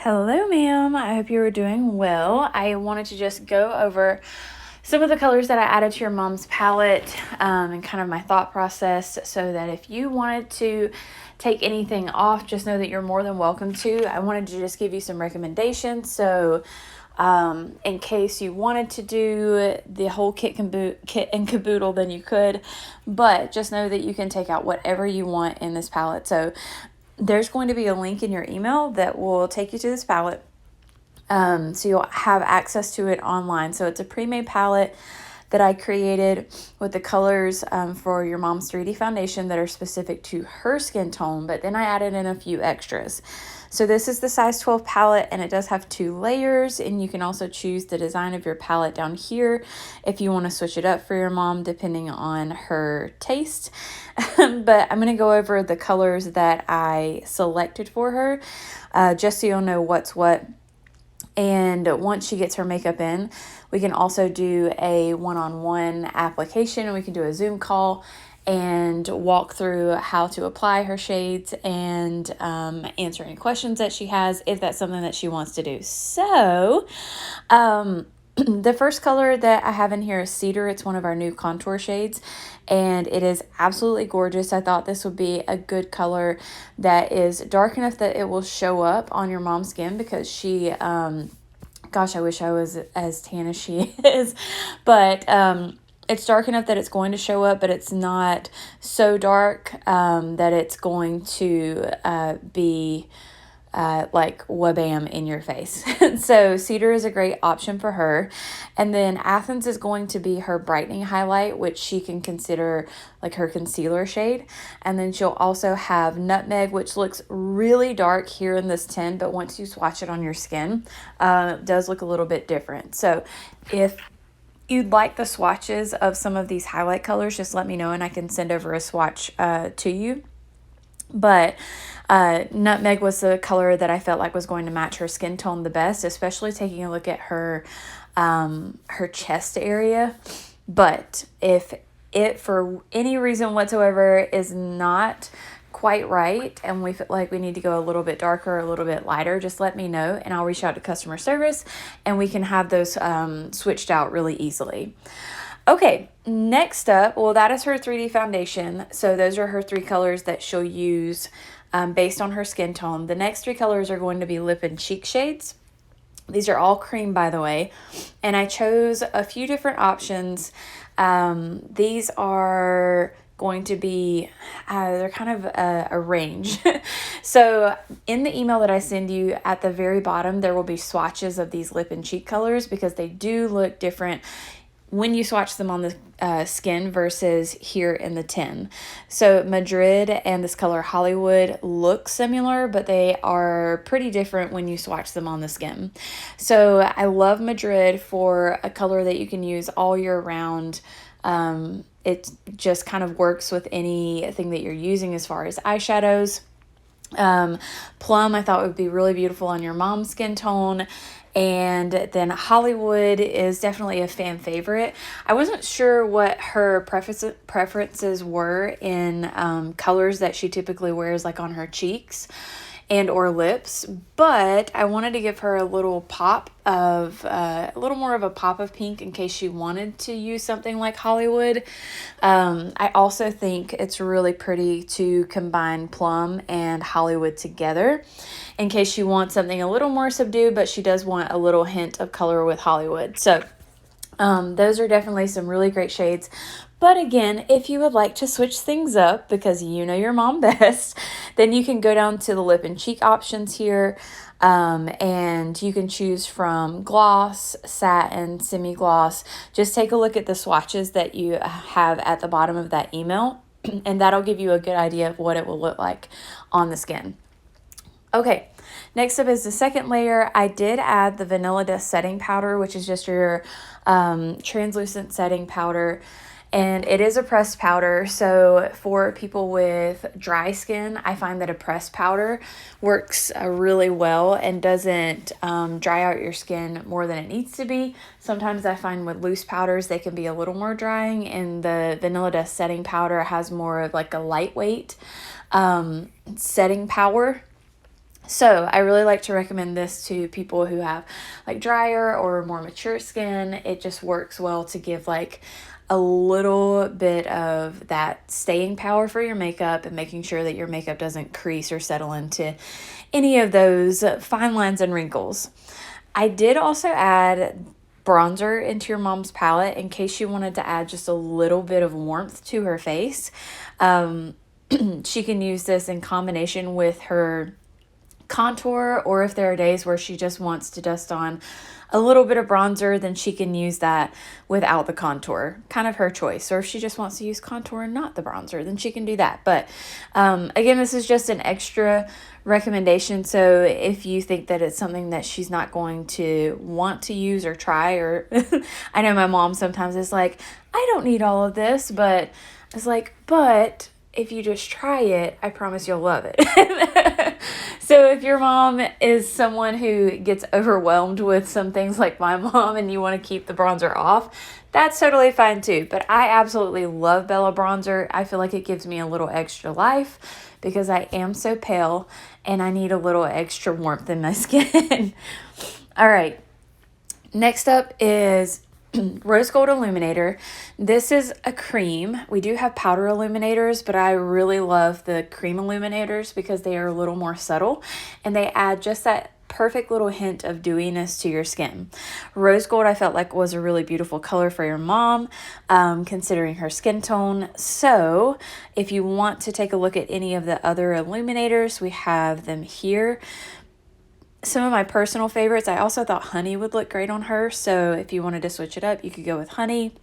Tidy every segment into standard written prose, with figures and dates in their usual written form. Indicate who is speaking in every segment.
Speaker 1: Hello, ma'am. I hope you are doing well. I wanted to just go over some of the colors that I added to your mom's palette and kind of my thought process so that if you wanted to take anything off, just know that you're more than welcome to. I wanted to just give you some recommendations. So in case you wanted to do the whole kit and caboodle, then you could, but just know that you can take out whatever you want in this palette. So there's going to be a link in your email that will take you to this palette. So you'll have access to it online. So it's a pre-made palette that I created with the colors for your mom's 3D foundation that are specific to her skin tone, but then I added in a few extras. So this is the size 12 palette, and it does have 2 layers, and you can also choose the design of your palette down here if you want to switch it up for your mom depending on her taste. But I'm going to go over the colors that I selected for her just so you'll know what's what. And once she gets her makeup in, we can also do a one-on-one application. We can do a Zoom call and walk through how to apply her shades and answer any questions that she has if that's something that she wants to do. So the first color that I have in here is Cedar. It's one of our new contour shades, and it is absolutely gorgeous. I thought this would be a good color that is dark enough that it will show up on your mom's skin because she, gosh, I wish I was as tan as she is, but it's dark enough that it's going to show up, but it's not so dark that it's going to be like wabam in your face. So Cedar is a great option for her. And then Athens is going to be her brightening highlight, which she can consider like her concealer shade. And then she'll also have Nutmeg, which looks really dark here in this tin, but once you swatch it on your skin, it does look a little bit different. So if you'd like the swatches of some of these highlight colors, just let me know and I can send over a swatch to you. But Nutmeg was the color that I felt like was going to match her skin tone the best, especially taking a look at her chest area. But if it, for any reason whatsoever, is not quite right and we feel like we need to go a little bit darker or a little bit lighter, just let me know and I'll reach out to customer service and we can have those switched out really easily. Okay, next up, well, that is her 3D foundation. So those are her 3 colors that she'll use based on her skin tone. The next 3 colors are going to be lip and cheek shades. These are all cream, by the way. And I chose a few different options. These are going to be, they're kind of a range. So in the email that I send you at the very bottom, there will be swatches of these lip and cheek colors because they do look different when you swatch them on the skin versus here in the tin. So Madrid and this color Hollywood look similar, but they are pretty different when you swatch them on the skin. So I love Madrid for a color that you can use all year round. It just kind of works with anything that you're using as far as eyeshadows. Plum I thought would be really beautiful on your mom's skin tone. And then Hollywood is definitely a fan favorite. I wasn't sure what her preferences were in colors that she typically wears like on her cheeks and or lips, but I wanted to give her a little pop of a little more of a pop of pink in case she wanted to use something like Hollywood. I also think it's really pretty to combine Plum and Hollywood together in case she wants something a little more subdued, but she does want a little hint of color with Hollywood. So those are definitely some really great shades. But again, if you would like to switch things up because you know your mom best, then you can go down to the lip and cheek options here. And you can choose from gloss, satin, semi-gloss. Just take a look at the swatches that you have at the bottom of that email, and that'll give you a good idea of what it will look like on the skin. Okay, next up is the second layer. I did add the Vanilla Dust setting powder, which is just your translucent setting powder. And it is a pressed powder, so for people with dry skin, I find that a pressed powder works really well and doesn't dry out your skin more than it needs to be. Sometimes I find with loose powders, they can be a little more drying, and the Vanilla Dust setting powder has more of like a lightweight setting power. So I really like to recommend this to people who have like drier or more mature skin. It just works well to give like a little bit of that staying power for your makeup and making sure that your makeup doesn't crease or settle into any of those fine lines and wrinkles. I did also add bronzer into your mom's palette in case you wanted to add just a little bit of warmth to her face. She can use this in combination with her contour, or if there are days where she just wants to dust on a little bit of bronzer, then she can use that without the contour, kind of her choice. Or if she just wants to use contour and not the bronzer, then she can do that. But again, this is just an extra recommendation, so if you think that it's something that she's not going to want to use or try, or I know my mom sometimes is like, I don't need all of this, but it's like, but if you just try it, I promise you'll love it. So if your mom is someone who gets overwhelmed with some things like my mom and you want to keep the bronzer off, that's totally fine too. But I absolutely love Bella bronzer. I feel like it gives me a little extra life because I am so pale and I need a little extra warmth in my skin. All right. Next up is Rose Gold Illuminator. This is a cream. We do have powder illuminators, but I really love the cream illuminators because they are a little more subtle and they add just that perfect little hint of dewiness to your skin. Rose Gold I felt like was a really beautiful color for your mom, considering her skin tone. So if you want to take a look at any of the other illuminators, we have them here. Some of my personal favorites, I also thought honey would look great on her. So if you wanted to switch it up, you could go with honey.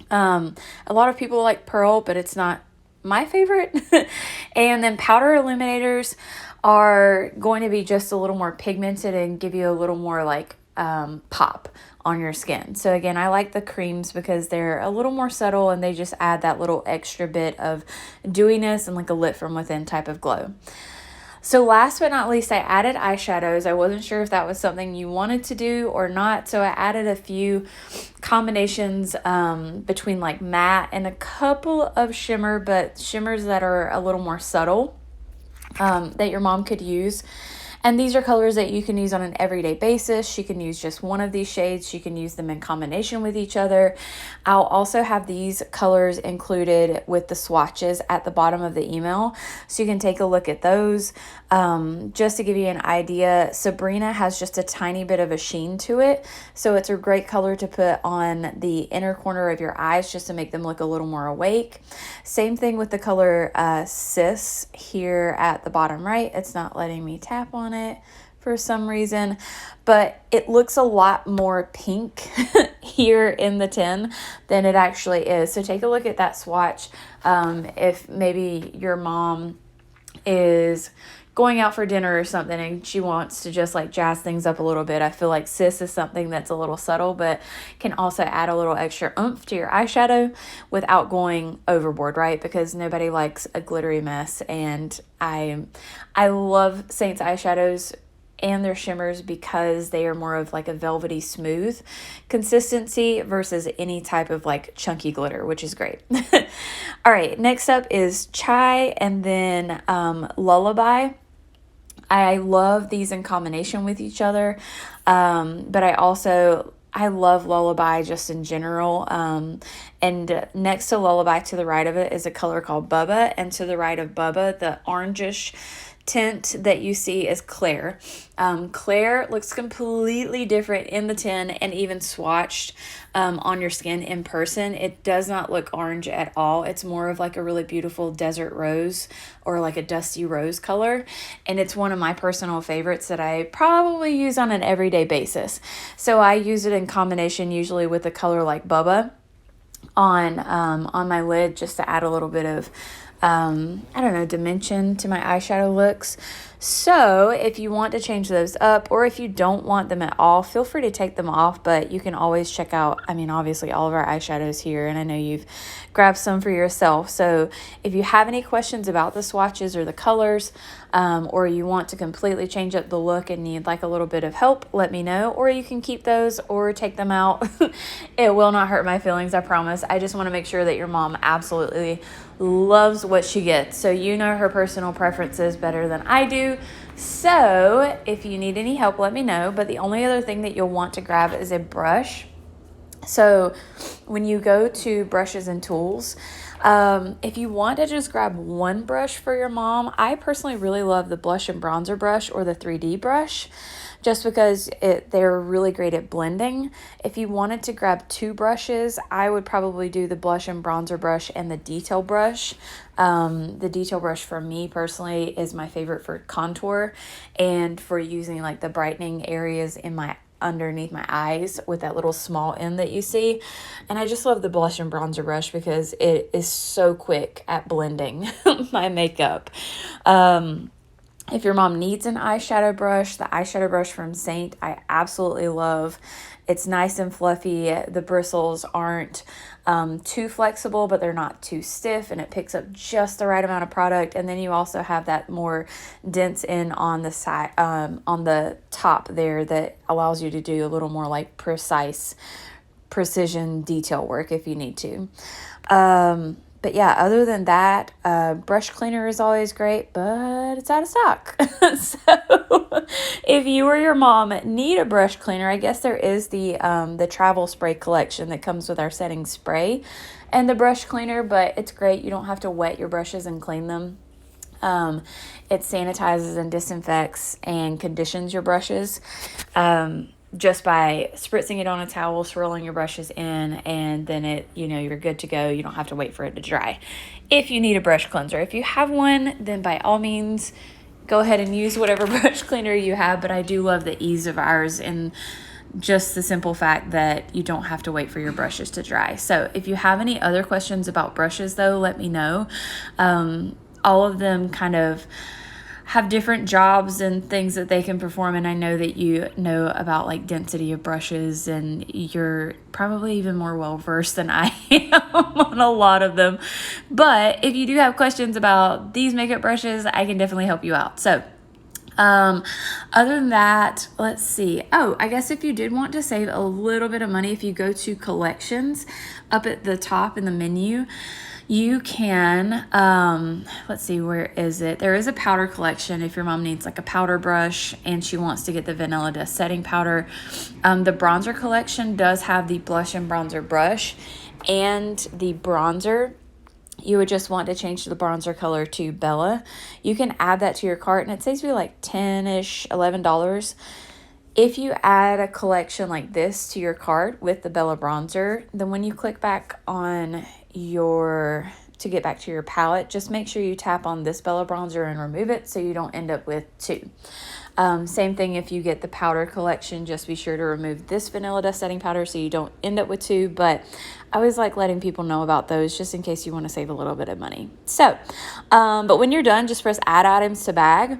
Speaker 1: A lot of people like pearl, but it's not my favorite. And then powder illuminators are going to be just a little more pigmented and give you a little more like pop on your skin. So again, I like the creams because they're a little more subtle and they just add that little extra bit of dewiness and like a lit from within type of glow. So last but not least, I added eyeshadows. I wasn't sure if that was something you wanted to do or not. So I added a few combinations between like matte and a couple of shimmer, but shimmers that are a little more subtle that your mom could use. And these are colors that you can use on an everyday basis. She can use just one of these shades. She can use them in combination with each other. I'll also have these colors included with the swatches at the bottom of the email, so you can take a look at those. Just to give you an idea, Sabrina has just a tiny bit of a sheen to it, so it's a great color to put on the inner corner of your eyes just to make them look a little more awake. Same thing with the color Sis here at the bottom right. It's not letting me tap on it for some reason, but it looks a lot more pink here in the tin than it actually is. So take a look at that swatch. If maybe your mom is going out for dinner or something and she wants to just like jazz things up a little bit, I feel like Sis is something that's a little subtle but can also add a little extra oomph to your eyeshadow without going overboard, right? Because nobody likes a glittery mess, and I love Saint's eyeshadows and their shimmers because they are more of like a velvety smooth consistency versus any type of like chunky glitter, which is great. All right, next up is Chai and then Lullaby. I love these in combination with each other, but I love Lullaby just in general. And next to Lullaby to the right of it is a color called Bubba, and to the right of Bubba, the orangish tint that you see is Claire. Claire looks completely different in the tin and even swatched on your skin in person. It does not look orange at all. It's more of like a really beautiful desert rose or like a dusty rose color, and it's one of my personal favorites that I probably use on an everyday basis. So I use it in combination usually with a color like Bubba on my lid just to add a little bit of I don't know, dimension to my eyeshadow looks. So if you want to change those up, or if you don't want them at all, feel free to take them off, but you can always check out, I mean, obviously all of our eyeshadows here, and I know you've grabbed some for yourself. So if you have any questions about the swatches or the colors, or you want to completely change up the look and need like a little bit of help, let me know, or you can keep those or take them out. It will not hurt my feelings, I promise. I just want to make sure that your mom absolutely loves what she gets. So you know her personal preferences better than I do. So if you need any help, let me know. But the only other thing that you'll want to grab is a brush. So when you go to brushes and tools, if you want to just grab one brush for your mom, I personally really love the blush and bronzer brush or the 3D brush, just because they're really great at blending. If you wanted to grab two brushes, I would probably do the blush and bronzer brush and the detail brush. The detail brush for me personally is my favorite for contour and for using like the brightening areas in my underneath my eyes with that little small end that you see. And I just love the blush and bronzer brush because it is so quick at blending my makeup. If your mom needs an eyeshadow brush, the eyeshadow brush from Saint, I absolutely love. It's nice and fluffy. The bristles aren't too flexible, but they're not too stiff, and it picks up just the right amount of product. And then you also have that more dense end on the side, on the top there, that allows you to do a little more like precision detail work if you need to. But yeah, other than that, brush cleaner is always great, but it's out of stock. So if you or your mom need a brush cleaner, I guess there is the travel spray collection that comes with our setting spray and the brush cleaner, but it's great. You don't have to wet your brushes and clean them. It sanitizes and disinfects and conditions your brushes. Just by spritzing it on a towel, swirling your brushes in, and then you're good to go. You don't have to wait for it to dry. If you need a brush cleanser, if you have one, then by all means, go ahead and use whatever brush cleaner you have. But I do love the ease of ours and just the simple fact that you don't have to wait for your brushes to dry. So if you have any other questions about brushes, though, let me know. All of them kind of have different jobs and things that they can perform, and I know that you know about like density of brushes, and you're probably even more well versed than I am on a lot of them. But if you do have questions about these makeup brushes, I can definitely help you out. So other than that, let's see. Oh, I guess if you did want to save a little bit of money, if you go to collections up at the top in the menu, you can, let's see, where is it? There is a powder collection if your mom needs like a powder brush and she wants to get the Vanilla Dust setting powder. The bronzer collection does have the blush and bronzer brush and the bronzer. You would just want to change the bronzer color to Bella. You can add that to your cart, and it saves you like $10-ish, $11. If you add a collection like this to your cart with the Bella bronzer, then when you click back on to get back to your palette, just make sure you tap on this Bella bronzer and remove it so you don't end up with two. Same thing if you get the powder collection, just be sure to remove this Vanilla Dust setting powder so you don't end up with two. But I always like letting people know about those just in case you want to save a little bit of money. So, but when you're done, just press add items to bag,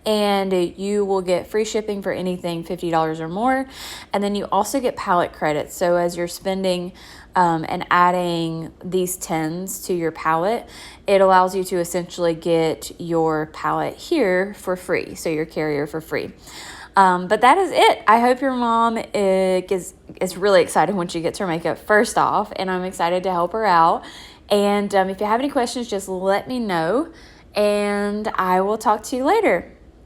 Speaker 1: and you will get free shipping for anything $50 or more. And then you also get palette credits. So as you're spending and adding these tins to your palette, it allows you to essentially get your palette here for free, so your carrier for free. But that is it. I hope your mom is really excited when she gets her makeup first off, and I'm excited to help her out. And if you have any questions, just let me know, and I will talk to you later.